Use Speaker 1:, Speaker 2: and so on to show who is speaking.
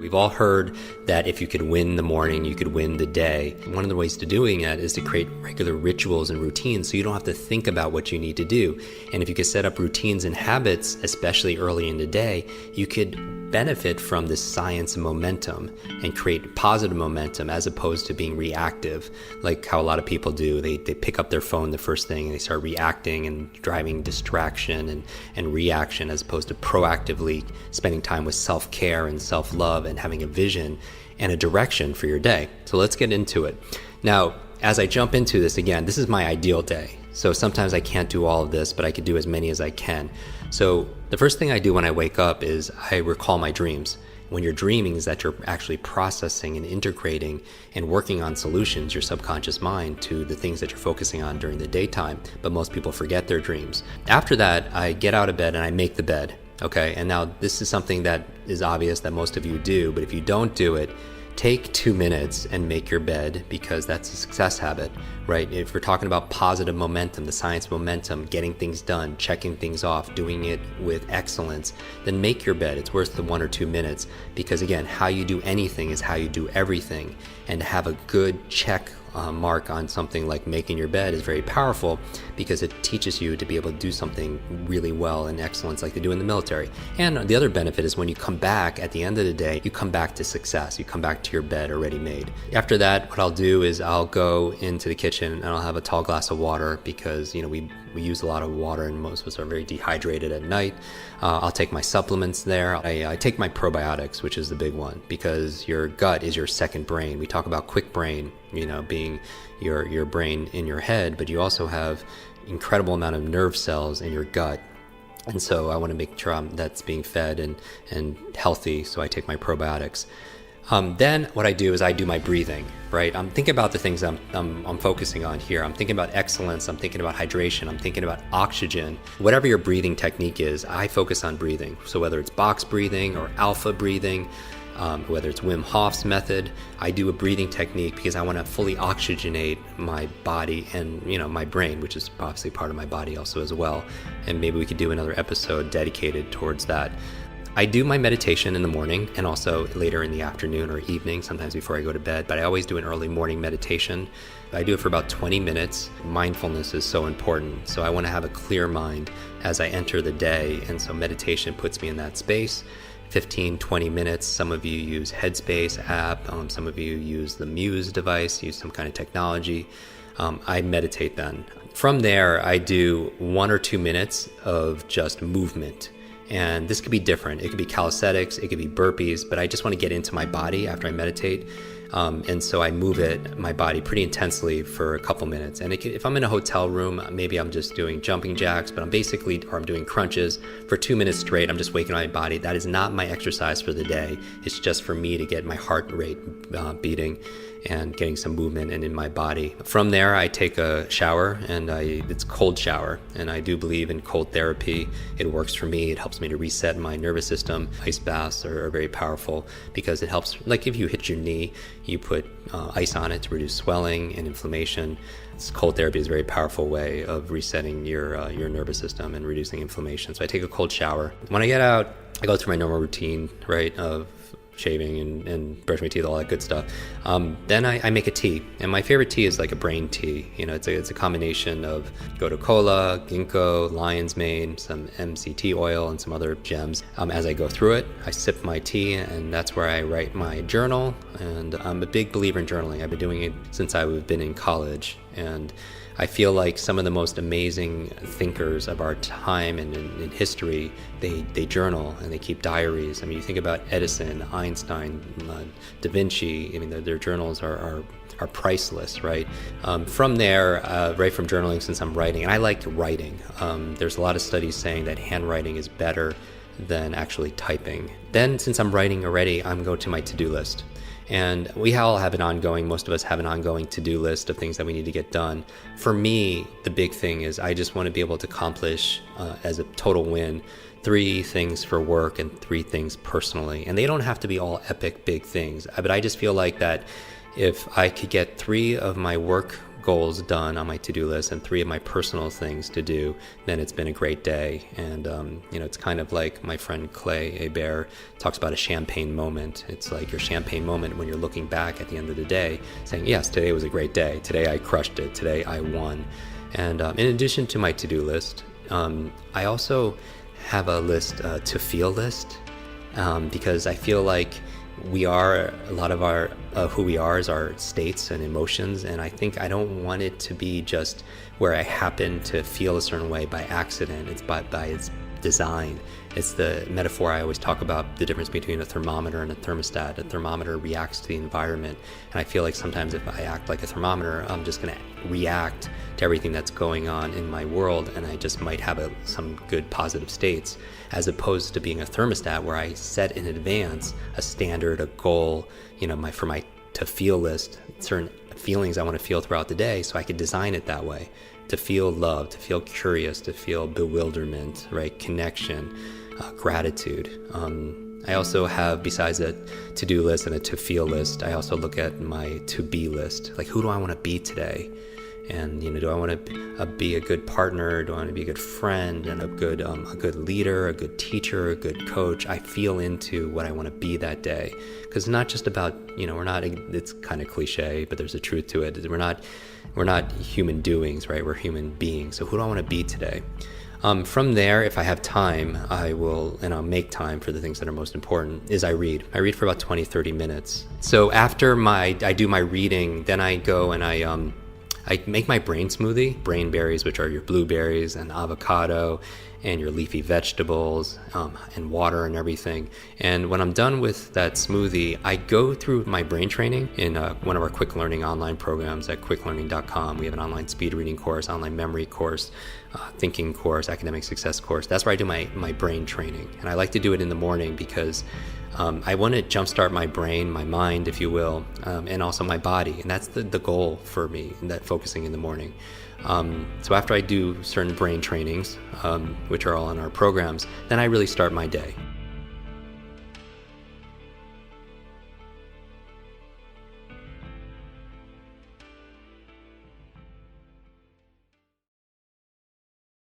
Speaker 1: We've all heard that if you could win the morning, you could win the day. One of the ways to doing it is to create regular rituals and routines so you don't have to think about what you need to do. And if you could set up routines and habits, especially early in the day, you could benefit from this science and momentum and create positive momentum as opposed to being reactive, like how a lot of people do. They pick up their phone the first thing and they start reacting and driving distraction and reaction as opposed to proactively spending time with self-care and self-love and having a vision and a direction for your day. So let's get into it. Now, as I jump into this again, this is my ideal day. So sometimes I can't do all of this, but I could do as many as I can. So the first thing I do when I wake up is I recall my dreams. When you're dreaming is that you're actually processing and integrating and working on solutions, your subconscious mind, to the things that you're focusing on during the daytime. But most people forget their dreams. After that, I get out of bed and I make the bed. Okay, and now this is something that is obvious that most of you do, but if you don't do it, take 2 minutes and make your bed, because that's a success habit, right? If we're talking about positive momentum, the science momentum, getting things done, checking things off, doing it with excellence, then make your bed. It's worth the 1 or 2 minutes, because again, how you do anything is how you do everything. And to have a good check mark on something like making your bed is very powerful, because it teaches you to be able to do something really well in excellence like they do in the military. And the other benefit is when you come back at the end of the day, you come back to success. You come back to your bed already made. After that, what I'll do is I'll go into the kitchen and I'll have a tall glass of water, because we use a lot of water and most of us are very dehydrated at night. I'll take my supplements there. I take my probiotics, which is the big one, because your gut is your second brain. We talk about kwik brain, being your brain in your head, but you also have incredible amount of nerve cells in your gut. And so I want to make sure that's being fed and healthy. So I take my probiotics. Then what I do is I do my breathing, right? I'm thinking about the things I'm focusing on here. I'm thinking about excellence. I'm thinking about hydration. I'm thinking about oxygen. Whatever your breathing technique is, I focus on breathing. So whether it's box breathing or alpha breathing, whether it's Wim Hof's method, I do a breathing technique because I want to fully oxygenate my body and my brain, which is obviously part of my body also as well. And maybe we could do another episode dedicated towards that. I do my meditation in the morning and also later in the afternoon or evening, sometimes before I go to bed, but I always do an early morning meditation. I do it for about 20 minutes. Mindfulness is so important. So I want to have a clear mind as I enter the day. And so meditation puts me in that space. 15, 20 minutes. Some of you use Headspace app. Some of you use the Muse device, use some kind of technology. I meditate then. From there, I do 1 or 2 minutes of just movement. And this could be different. It could be calisthenics, it could be burpees, but I just want to get into my body after I meditate. And so I move my body pretty intensely for a couple minutes. And if I'm in a hotel room, maybe I'm just doing jumping jacks, but I'm doing crunches for 2 minutes straight. I'm just waking my body. That is not my exercise for the day. It's just for me to get my heart rate beating and getting some movement in my body. From there, I take a shower, and it's cold shower. And I do believe in cold therapy. It works for me. It helps me to reset my nervous system. Ice baths are very powerful because it helps, like if you hit your knee, you put ice on it to reduce swelling and inflammation. Cold therapy is a very powerful way of resetting your nervous system and reducing inflammation. So I take a cold shower. When I get out, I go through my normal routine, right, of shaving and brush my teeth, all that good stuff. Then I make a tea, and my favorite tea is like a brain tea. It's a combination of gotu kola, ginkgo, lion's mane, some MCT oil, and some other gems. As I go through it, I sip my tea, and that's where I write my journal. And I'm a big believer in journaling. I've been doing it since I've been in college, and I feel like some of the most amazing thinkers of our time and in history, they journal and they keep diaries. I mean, you think about Edison, Einstein, Da Vinci. I mean, their journals are priceless, right? From there, right from journaling, since I'm writing, and I like writing, there's a lot of studies saying that handwriting is better than actually typing. Then, since I'm writing already, I'm going to my to-do list. And we all have most of us have an ongoing to-do list of things that we need to get done. For me, the big thing is I just want to be able to accomplish, as a total win, 3 things for work and 3 things personally. And they don't have to be all epic big things, but I just feel like that if I could get 3 of my work goals done on my to-do list and 3 of my personal things to do, then it's been a great day. And it's kind of like my friend Clay Hebert talks about a champagne moment. It's like your champagne moment when you're looking back at the end of the day saying, yes, today was a great day. Today I crushed it. Today I won. And in addition to my to-do list, I also have a to feel list, because I feel like a lot of our who we are is our states and emotions, and I think I don't want it to be just where I happen to feel a certain way by accident. It's by its design. It's the metaphor I always talk about, the difference between a thermometer and a thermostat. A thermometer reacts to the environment, and I feel like sometimes if I act like a thermometer, I'm just going to react to everything that's going on in my world, and I just might have some good positive states, as opposed to being a thermostat where I set in advance a standard, a goal, for my to feel list, certain feelings I want to feel throughout the day, so I could design it that way. To feel love, to feel curious, to feel bewilderment, right? Connection, gratitude. I also have, besides a to-do list and a to-feel list, I also look at my to-be list. Like, who do I want to be today? And, do I want to be a good partner? Do I want to be a good friend and a good leader, a good teacher, a good coach? I feel into what I want to be that day. Because it's not just about, it's kind of cliche, but there's a truth to it. We're not human doings, right? We're human beings. So who do I want to be today? From there, if I have time, and I'll make time for the things that are most important, is I read. I read for about 20, 30 minutes. So after I do my reading, then I go and I make my brain smoothie, brain berries, which are your blueberries and avocado and your leafy vegetables, and water and everything. And when I'm done with that smoothie, I go through my brain training in one of our quick learning online programs at quicklearning.com. We have an online speed reading course, online memory course, thinking course, academic success course. That's where I do my brain training. And I like to do it in the morning because I want to jumpstart my brain, my mind, if you will, and also my body. And that's the goal for me, in that focusing in the morning. So after I do certain brain trainings, which are all in our programs, then I really start my day.